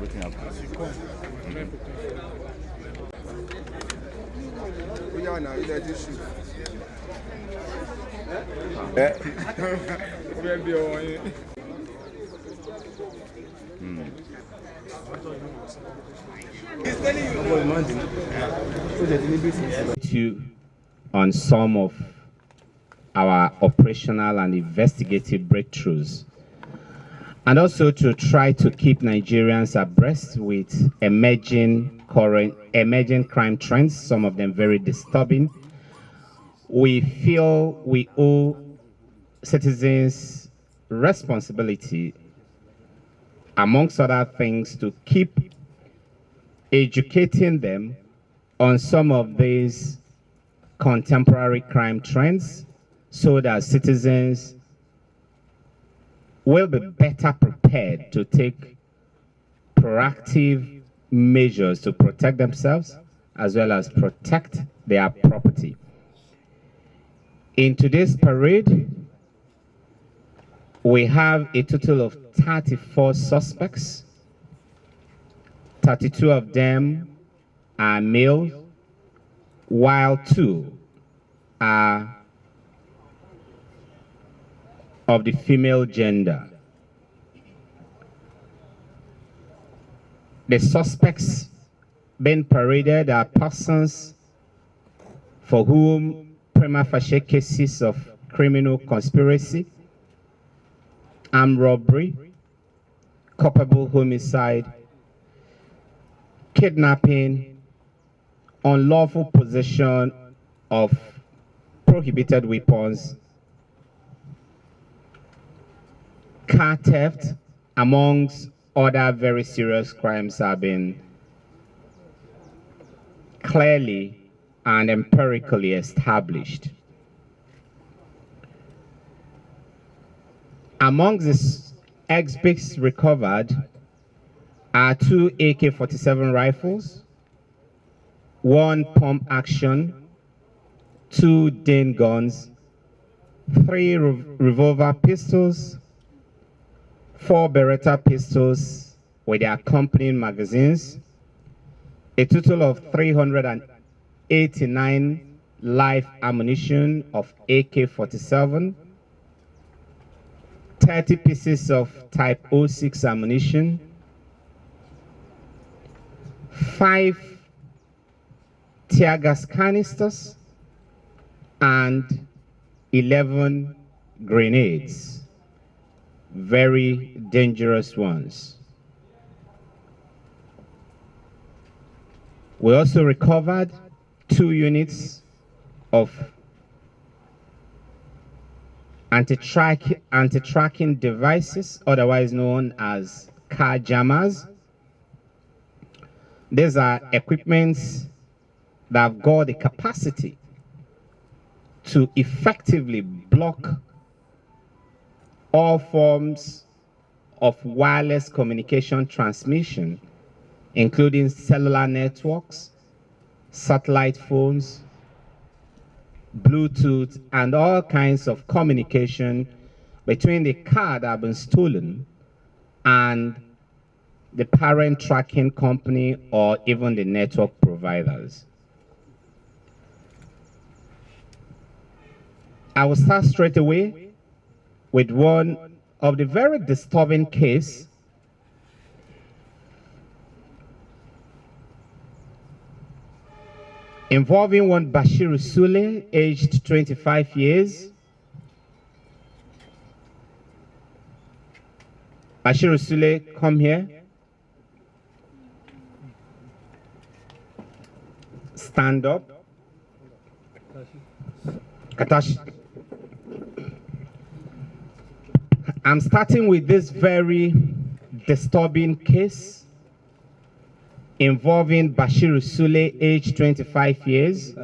Waiting happens. To on some of our operational and investigative breakthroughs, and also to try to keep Nigerians abreast with emerging crime trends, some of them very disturbing. We feel we owe citizens responsibility, amongst other things, to keep educating them on some of these contemporary crime trends so that citizens will be better prepared to take proactive measures to protect themselves as well as protect their property. In today's parade, we have a total of 34 suspects. 32 of them are male, while 2 are of the female gender. The suspects being paraded are persons for whom prima facie cases of criminal conspiracy, armed robbery, culpable homicide, kidnapping, unlawful possession of prohibited weapons, car theft, amongst other very serious crimes, have been clearly and empirically established. Among the exhibits recovered are 2 AK-47 rifles, 1 pump action, 2 Dane guns, 3 revolver pistols, 4 Beretta pistols with their accompanying magazines, a total of 389 live ammunition of AK-47, 30 pieces of Type 06 ammunition, 5 tear gas canisters, and 11 grenades, very dangerous ones. We also recovered 2 units of anti-tracking devices, otherwise known as car jammers. These are equipments that have got the capacity to effectively block all forms of wireless communication transmission, including cellular networks, satellite phones, Bluetooth, and all kinds of communication between the car that have been stolen and the parent tracking company or even the network providers. I will start straight away with one of the very disturbing case involving one Bashiru Sule, aged 25 years. Bashiru Sule, come here. Stand up. Katashi. I'm starting with this very disturbing case involving Bashiru Sule, age 25 years.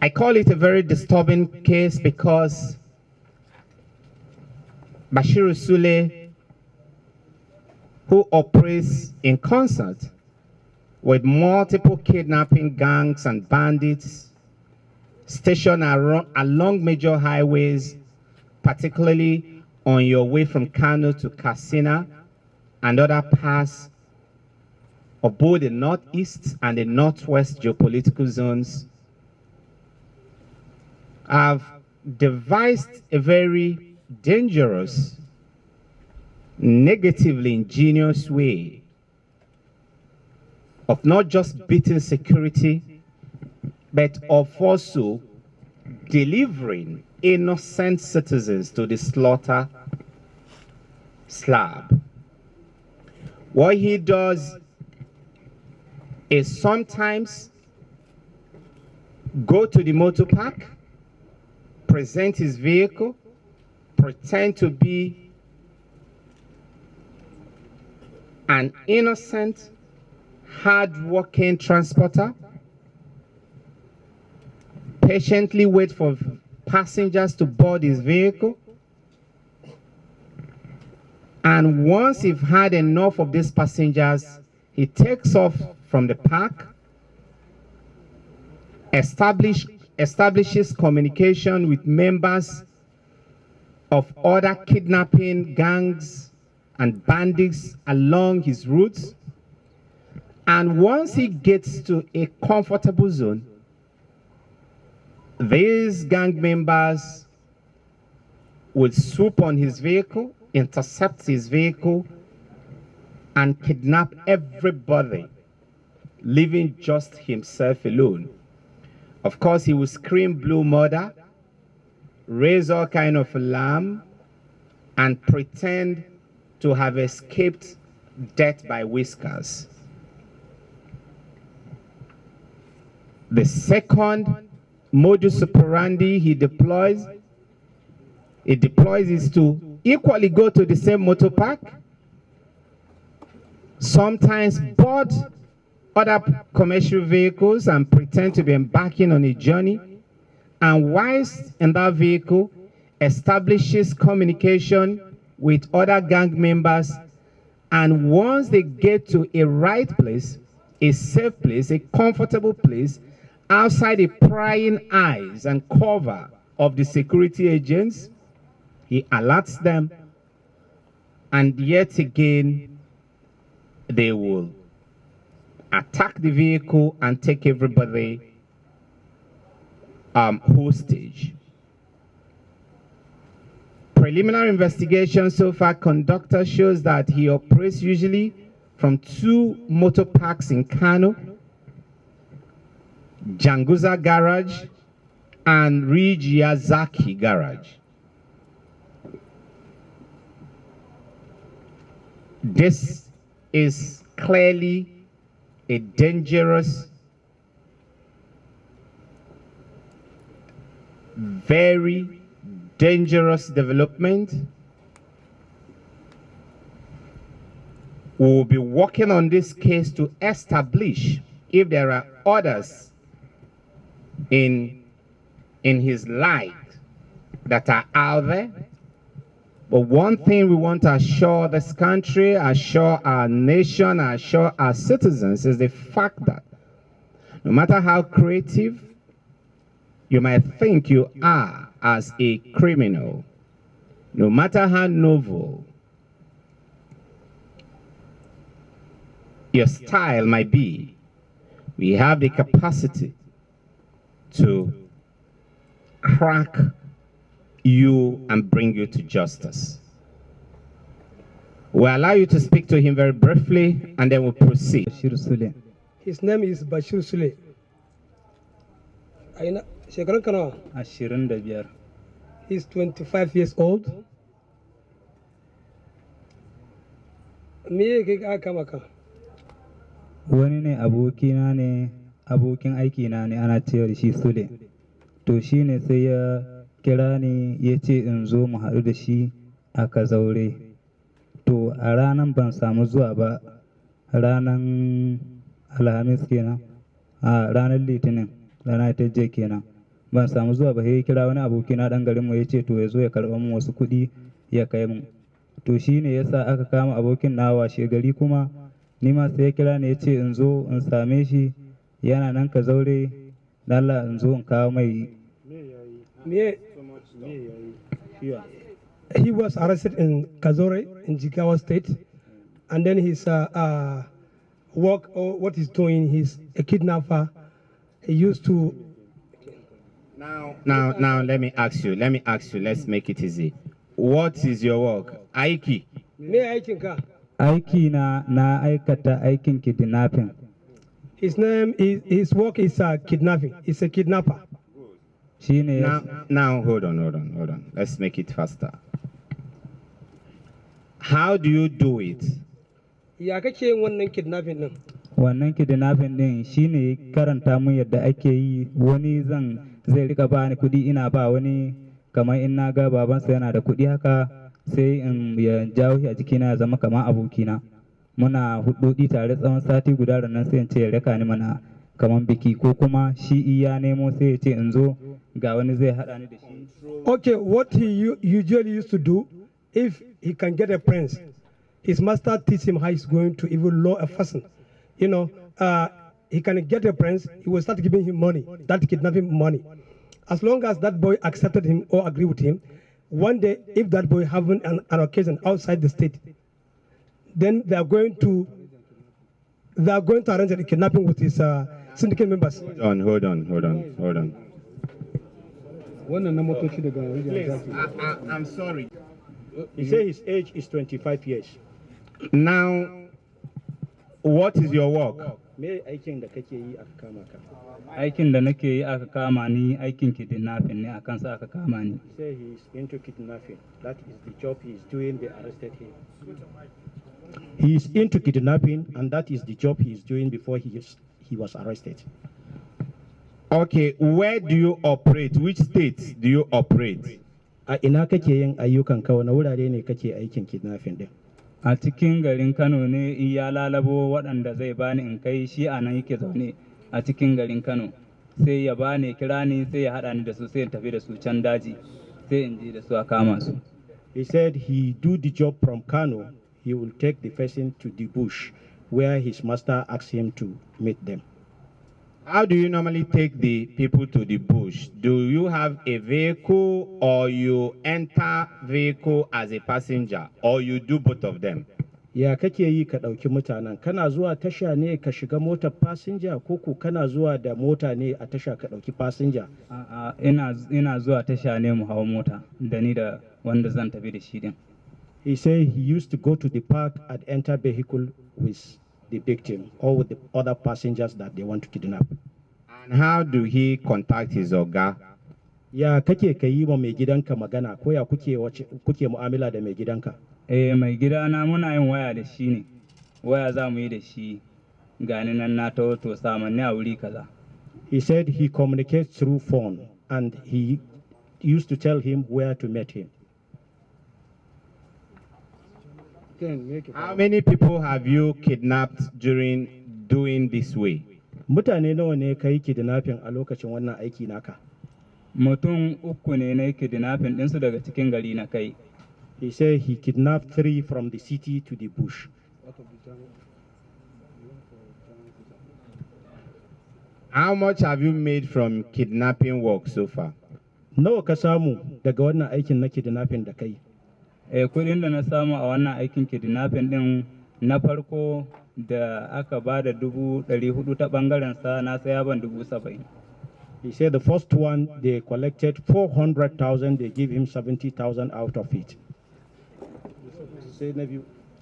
I call it a very disturbing case because Bashiru Sule, who operates in concert with multiple kidnapping gangs and bandits stationed along major highways, particularly on your way from Kano to Katsina and other parts of both the northeast and the northwest geopolitical zones, have devised a very dangerous, negatively ingenious way of not just beating security, but of also delivering innocent citizens to the slaughter slab. What he does is sometimes go to the motor park, present his vehicle, pretend to be an innocent, hard-working transporter, patiently wait for passengers to board his vehicle, and once he's had enough of these passengers, he takes off from the park, establishes communication with members of other kidnapping gangs and bandits along his routes, and once he gets to a comfortable zone, these gang members will swoop on his vehicle, intercept his vehicle, and kidnap everybody, leaving just himself alone. Of course, he will scream blue murder, raise all kind of alarm, and pretend to have escaped death by whiskers. The second modus operandi he deploys is to equally go to the same motor park, sometimes board other commercial vehicles and pretend to be embarking on a journey, and whilst in that vehicle, establishes communication with other gang members, and once they get to a right place, a safe place, a comfortable place, outside the prying eyes and cover of the security agents, he alerts them, and yet again, they will attack the vehicle and take everybody hostage. Preliminary investigation so far conducted shows that he operates usually from 2 motor parks in Kano, Janguza Garage and Rijiyazaki Garage. This is clearly a dangerous, very dangerous development. We will be working on this case to establish if there are others in his light that are out there. But one thing we want to assure this country, assure our nation, assure our citizens is the fact that no matter how creative you might think you are as a criminal, no matter how novel your style might be, we have the capacity to crack you and bring you to justice. We'll allow you to speak to him very briefly and then we'll proceed. His name is Bashir Sule. He's 25 years old. Wani ne abokina ne, abokin aikina ne, ana cewa da shi Sule. To shi ne sai ya kira ni ya ce in zo mu haɗu da shi a Kazaure. To a ranar ban samu zuwa ba, ranar Alhamis kenan, a ranar Litinin, rana ta je kenan. Ban samu zuwa ba, sai ya kira wani abokina ɗan garinmu ya ce to ya zo ya karɓa min wasu kuɗi ya kai mu. To shi ne ya sa aka kama abokin nawa shegari kuma ni ma sai ya kira ni ya ce in zo in same shi yana nan Kazaure, Allah in zo in kawo mai. He was arrested in Kazore in Jigawa State, and then his work or what he's doing, he's a kidnapper. He used to. Now, let me ask you. Let's make it easy. What is your work? Aiki. Me aikin ka? Aiki na aikata aikin kidnapping. His name is, his work is kidnapping. He's a kidnapper. Shi ne Now, hold on. Let's make it faster. How do you do it? Ya kake yin wannan kidnapping din? wannan kidnapping din shine karanta mun yadda ake yi. Wani zai rika bani kuɗi, ina ba wani, kamar in na ga babansa yana da kuɗi haka sai in ya jawo shi a jikina ya zama kamar abokina. Muna hudodi tare tsawon sati guda, nan sai in ce ya raka ni mana kamar biki, ko kuma shi iya nemo sai ya ce in zo ga wani zai haɗa ni da shi. Okay, what he usually used to do, if he can get a prince, his master teach him how he's going to even lure a person. You know, he can get a prince, he will start giving him money, that kidnapping money. As long as that boy accepted him or agree with him, one day, if that boy having an occasion outside the state, then they are going to arrange a kidnapping with his syndicate members. Hold on. Please, I'm sorry. He said his age is 25 years. Now, what is your work? Me aikin da kake yi aka kama ka? Aikin da nake yi aka kama ni, aikin kidnapping ne, akan sa aka kama ni. He said he is into kidnapping. That is the job he is doing. They arrested him. He is into kidnapping, and that is the job he is doing before he was arrested. Okay, where do you operate? Which states do you operate? A ina kake yin ayyukan ka, wani wurare ne kake aikin kidnapping din? A cikin garin Kano ne, iya lalabo waɗanda zai bani in kai, shi a nan yake zaune a cikin garin Kano. Sai ya bani, kira ni, sai ya haɗa ni da su, sai in tafi da su can daji, sai in je da su a kama su. He said he do the job from Kano. He will take the person to the bush where his master asks him to meet them. How do you normally take the people to the bush? Do you have a vehicle, or you enter vehicle as a passenger, or you do both of them? Ya kake yi ka ɗauki mutanen? Kana zuwa tasha ne ka shiga motar passenger, ko ko kana zuwa da mota ne a tasha ka ɗauki passenger? Ina zuwa tasha ne mu hawo mota da ni da wanda zan tafi da shi din. He said he used to go to the park and enter vehicle with the victim or with the other passengers that they want to kidnap. And how do he contact his oga? Ya kake ka yi wa mai gidanka magana, ko ya kuke mu'amala da mai gidanka? Mai gidana muna yin waya da shi ne. Waya za mu yi da shi, gani nan na taho to samanni a wuri kaza. He said he communicates through phone, and he used to tell him where to meet him. How many people have you kidnapped during doing this way? Mutane nawa ne kai kidnapping a lokacin wannan aiki naka? Mutum uku ne na kidnapping ɗinsu daga cikin gari na kai. He said he kidnapped 3 from the city to the bush. How much have you made from kidnapping work so far? Nawa ka samu daga wannan aikin na kidnapping da kai? Kudin da na samu a wannan aikin kidnapping din, na farko da aka ba da 400 ta bangaren sa, na saya ban 70,000. He said the first one they collected 400,000, they give him 70,000 out of it.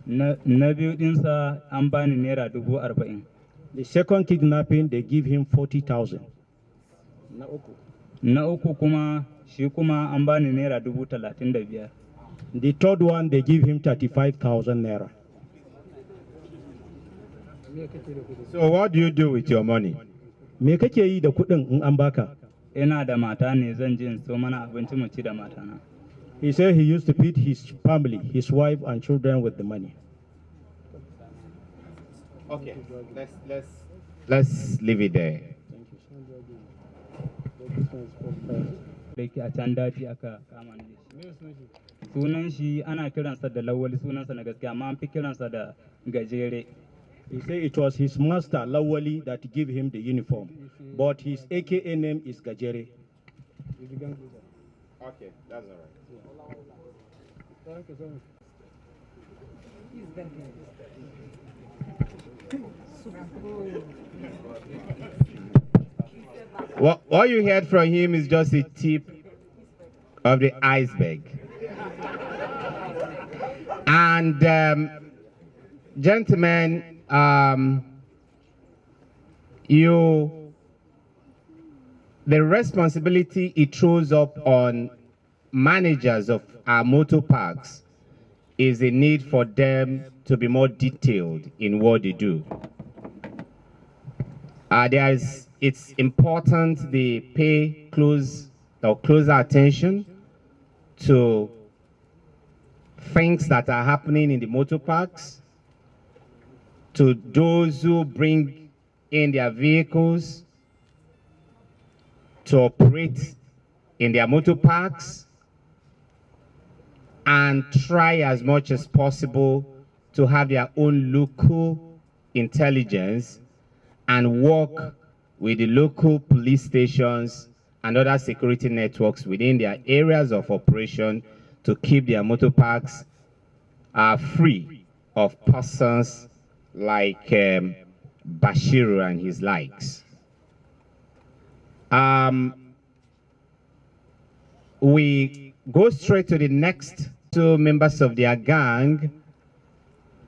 Na biyu din sa an bani naira 40,000. The second kidnapping they give him 40,000. Na uku kuma shi kuma an bani naira 35,000. The third one, they give him 35,000 naira. So what do you do with your money? Me kake yi da kuɗin in an baka? Ina da mata ne, zan je in so mana abinci mu ci da matana. He said he used to feed his family, his wife and children with the money. Okay, let's leave it there. Da yake a can daji aka kama ni da shi. Sunan shi ana kiransa da Lawali, sunansa na gaskiya, amma an fi kiransa da Gajere. He said it was his master Lawali that gave him the uniform, but his AKA name is Gajere. Okay, that's all right. What you heard from him is just the tip of the iceberg. And gentlemen, the responsibility it throws up on managers of our motor parks is the need for them to be more detailed in what they do. It's important they pay closer attention to things that are happening in the motor parks, to those who bring in their vehicles to operate in their motor parks, and try as much as possible to have their own local intelligence and work with the local police stations and other security networks within their areas of operation to keep their motor parks free of persons like Bashiru and his likes. We go straight to the next. Two members of their gang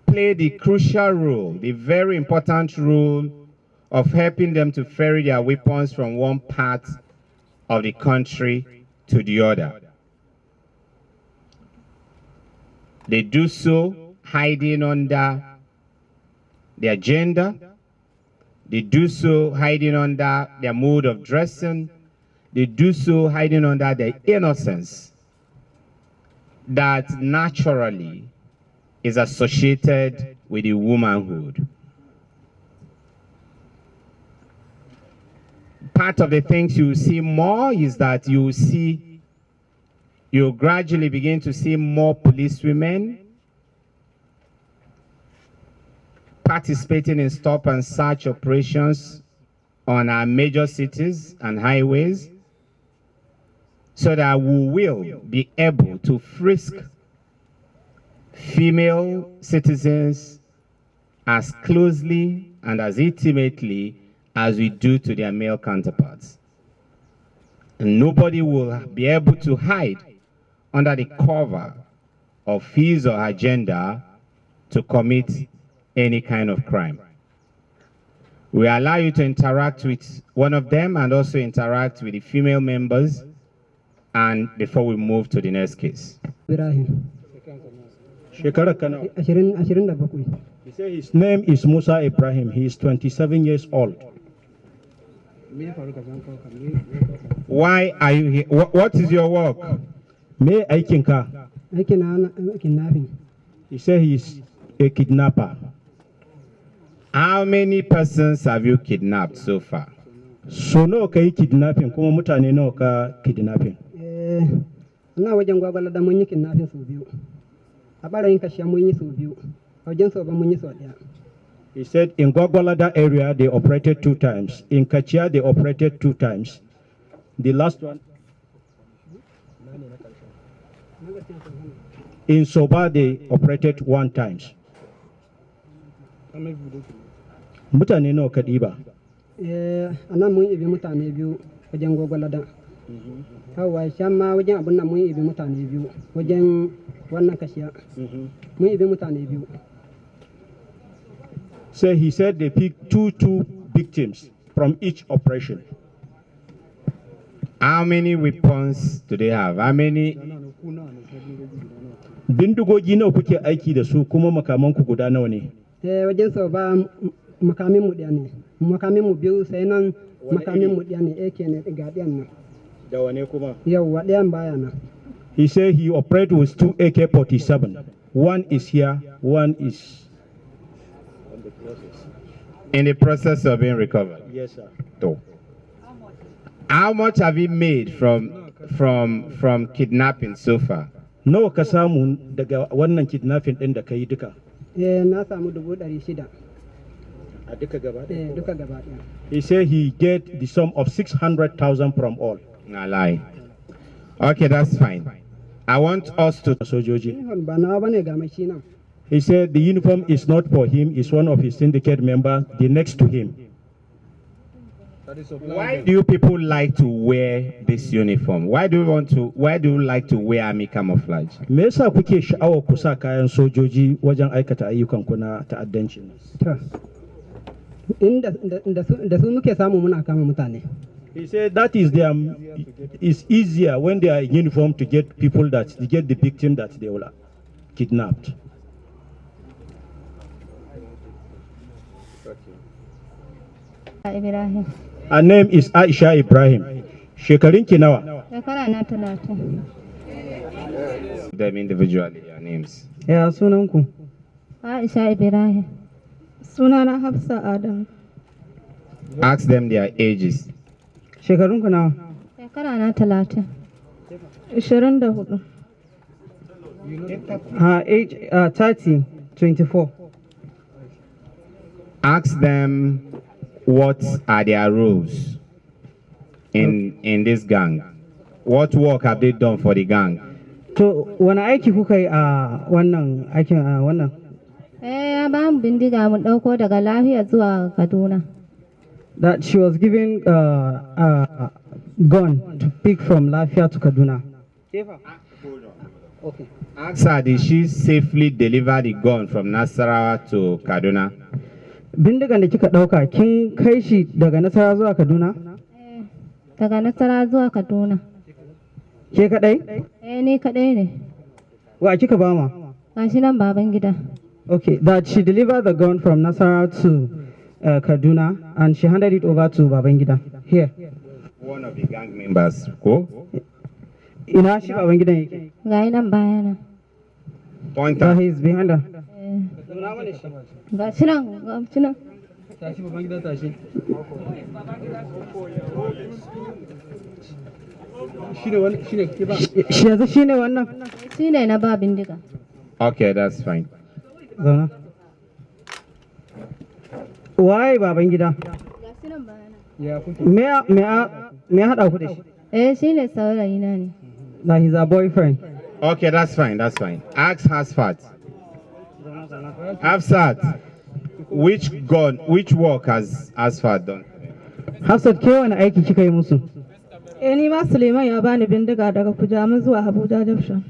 play the crucial role, the very important role of helping them to ferry their weapons from one part of the country to the other. They do so hiding under their gender. They do so hiding under their mode of dressing. They do so hiding under their innocence that naturally is associated with the womanhood. Part of the things you see more is that you gradually begin to see more policewomen participating in stop and search operations on our major cities and highways, so that we will be able to frisk female citizens as closely and as intimately as we do to their male counterparts. And nobody will be able to hide under the cover of his or her gender to commit any kind of crime. We allow you to interact with one of them and also interact with the female members, and before we move to the next case. Ibrahim. He said his name is Musa Ibrahim. He is 27 years old. Why are you here? What is your work? Me aikinka. Kidnapping. He said he is a kidnapper. How many persons have you kidnapped so far? So no kai kidnapping kuma mutane nawa ka kidnapping? Na wajen gwagwalada mun yi kidnapping sau biyu. A ɓarayin kashiya mun yi sau biyu. A wajen soba mun yi sau ɗaya. He said in Gwagwalada area they operated 2 times. In Kachia they operated 2 times. The last one. In Soba they operated 1 time. Mutane nawa ka ɗiba? Anan mun ibi mutane biyu wajen Gwagwalada. Hawa shamma wajen abun nan mun ibi mutane biyu wajen wannan kashiya. Mun ibi mutane biyu. So he said they picked two victims from each operation. How many weapons do they have? How many? Bindigogi nawa kuke aiki da su kuma makaman ku guda nawa ne? Wajen so ba makamin mu ɗaya ne. Makamin mu biyu sai nan makamin mu ɗaya ne AK ne ga ɗayan nan. Da wane kuma? Yawwa ɗayan baya nan. He said he operated with 2 AK-47. One is here, one is in the process of being recovered. Yes, sir. So, how much have you made from kidnapping so far? Nawa ka samu daga wannan kidnapping ɗin da kai duka? Na samu 600. A duka gaba ɗaya? Duka gaba ɗaya. He said he get the sum of 600,000 from all. No lie. Okay, that's fine. I want us to sojoji. Uniform ba nawa bane ga mai shi nan. He said the uniform is not for him, it's one of his syndicate members, the next to him. Why do you people like to wear this uniform? Why do you like to wear army camouflage? Me yasa kuke sha'awar ku sa kayan sojoji wajen aikata ayyukan ku na ta'addanci? To, da su muke samu muna kama mutane. He said that is it's easier when they are in uniform to get people to get the victim that they will kidnapped. Ibrahim. Her name is Aisha Ibrahim. Shekarun ki nawa? Shekara na 30. Them individually, your names. Ya sunan ku? Aisha Ibrahim. Sunana Hafsa Adam. Ask them their ages. Shekarun ku nawa? Shekara na 30. 24. Her age 30, 24. Ask them what are their roles in this gang. What work have they done for the gang? To wani aiki kuka yi a wannan aikin a wannan? Ya ba mu bindiga mu dauko daga lafiya zuwa Kaduna. That she was given a gun to pick from Lafia to Kaduna. Okay. Ask her, did she safely deliver the gun from Nasarawa to Kaduna? Bindigan da kika dauka kin kai shi daga Nasarawa zuwa Kaduna? Daga Nasarawa zuwa Kaduna. Ke kadai? Ni kadai ne. Wa kika ba ma? Gashi nan baban gida. Okay, that she delivered the gun from Nasarawa to Kaduna and she handed it over to Babangida. Here. One of the gang members. Go. Ina shi Babangida yake? Ga nan bayana. Pointer. He's behind her. Gashi nan. Tashi Babangida tashi. Shi yanzu shi ne wannan? Shi ne na ba bindiga. Okay, that's fine. Zauna. Waye Babangida? Gashi nan bayana. Me ya haɗa ku da shi? Shi ne saurayi na ne. That he's a boyfriend. Okay, that's fine. Ask Hasfat. Hafsat, which work has Hasfat done? Hafsat ke wani aiki kika yi musu? Ni ma Suleiman ya bani bindiga daga Kujama zuwa Abuja Junction.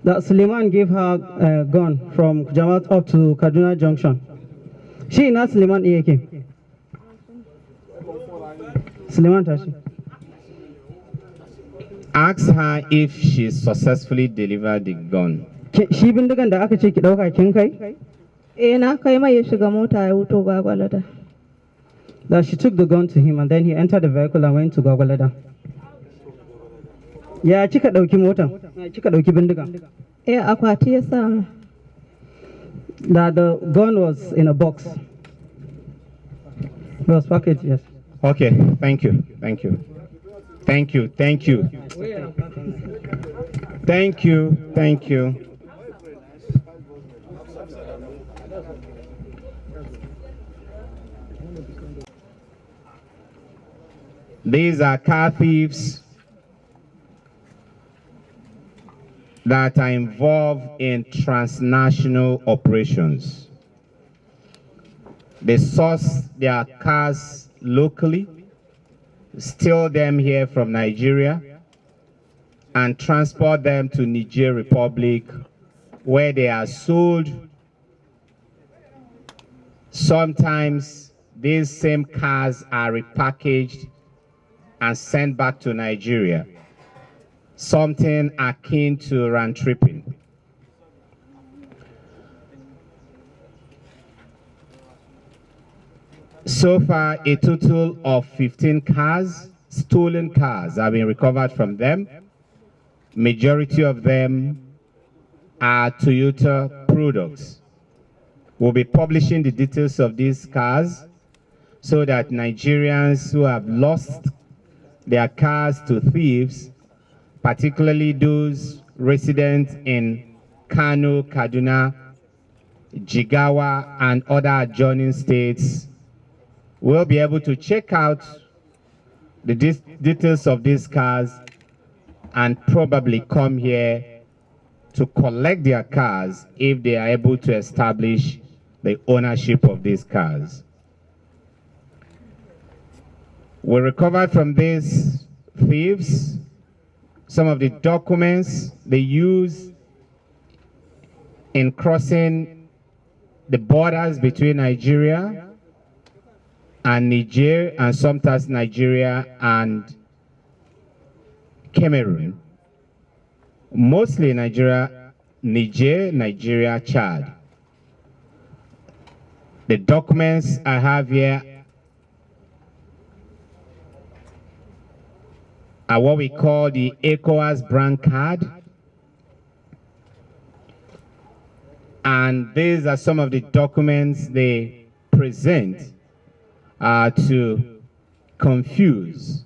That Suleiman gave her a gun from Kujama up to Kaduna Junction. Shi ina Suleiman ɗin yake? Suleiman tashi. Ask her if she successfully delivered the gun. Shi bindigan da aka ce ki ɗauka kin kai? Na kai mai ya shiga mota ya wuto Gwagwalada. That she took the gun to him and then he entered the vehicle and went to Gwagwalada. Ya kika ɗauki motan? Kika ɗauki bindigan? Akwati ya samu. That the gun was in a box. It was packaged, yes. Okay, thank you. These are car thieves that are involved in transnational operations. They source their cars locally, steal them here from Nigeria, and transport them to Niger Republic, where they are sold. Sometimes these same cars are repackaged and sent back to Nigeria, something akin to round tripping. So far, a total of 15 cars, stolen cars, have been recovered from them. Majority of them are Toyota products. We'll be publishing the details of these cars so that Nigerians who have lost their cars to thieves, particularly those resident in Kano, Kaduna, Jigawa, and other adjoining states, will be able to check out the details of these cars and probably come here to collect their cars if they are able to establish the ownership of these cars. We recovered from these thieves some of the documents they use in crossing the borders between Nigeria and Niger, and sometimes Nigeria and Cameroon. Mostly Nigeria, Chad. The documents I have here are what we call the ECOWAS brand card. And these are some of the documents they present to confuse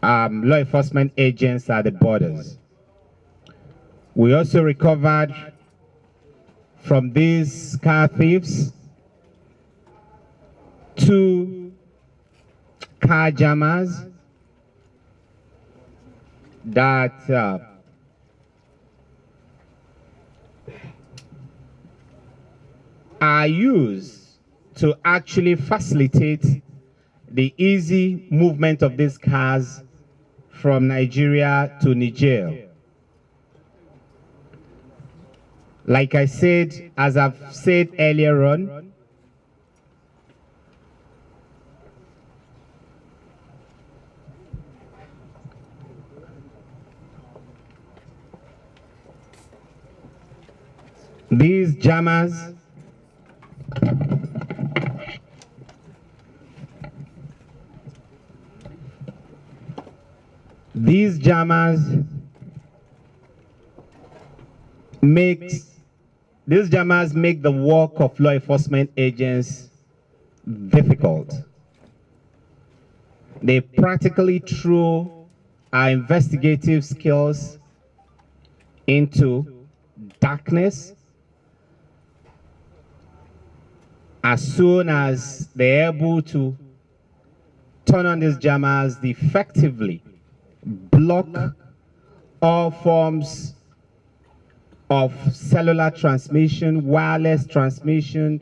law enforcement agents at the borders. We also recovered from these car thieves 2 car jammers that are used to actually facilitate the easy movement of these cars from Nigeria to Niger. Like I said, as I've said earlier on, these jammers make the work of law enforcement agents difficult. They practically throw our investigative skills into darkness as soon as they're able to turn on these jammers. They effectively block all forms of cellular transmission, wireless transmission,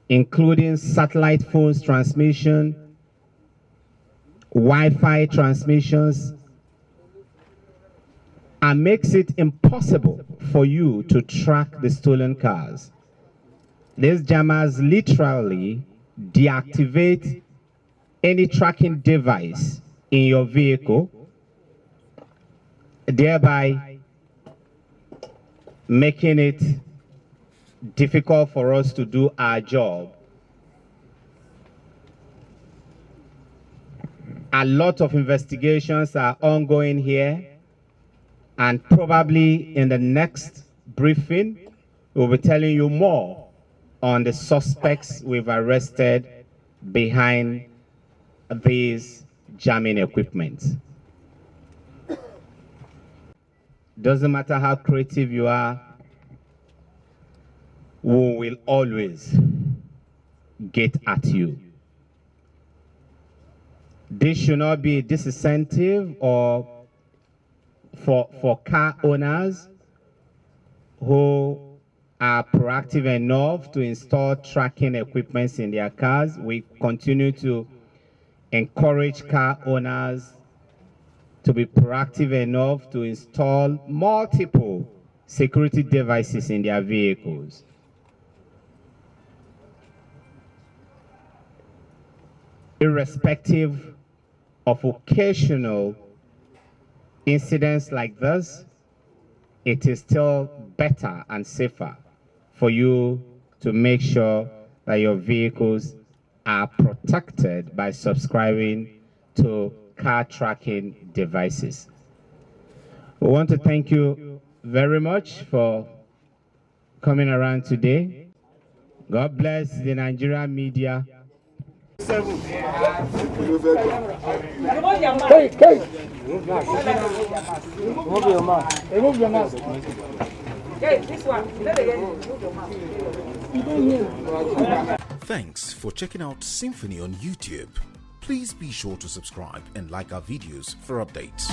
including satellite phones transmission, Wi-Fi transmissions, and makes it impossible for you to track the stolen cars. These jammers literally deactivate any tracking device in your vehicle, thereby making it difficult for us to do our job. A lot of investigations are ongoing here, and probably in the next briefing, we'll be telling you more on the suspects we've arrested behind these jamming equipment. Doesn't matter how creative you are, we will always get at you. This should not be a disincentive or for car owners who are proactive enough to install tracking equipment in their cars. We continue to encourage car owners to be proactive enough to install multiple security devices in their vehicles. Irrespective of occasional incidents like this, it is still better and safer for you to make sure that your vehicles are protected by subscribing to car tracking devices. We want to thank you very much for coming around today. God bless the Nigerian media. Thanks for checking out SYMFONI on YouTube. Please be sure to subscribe and like our videos for updates.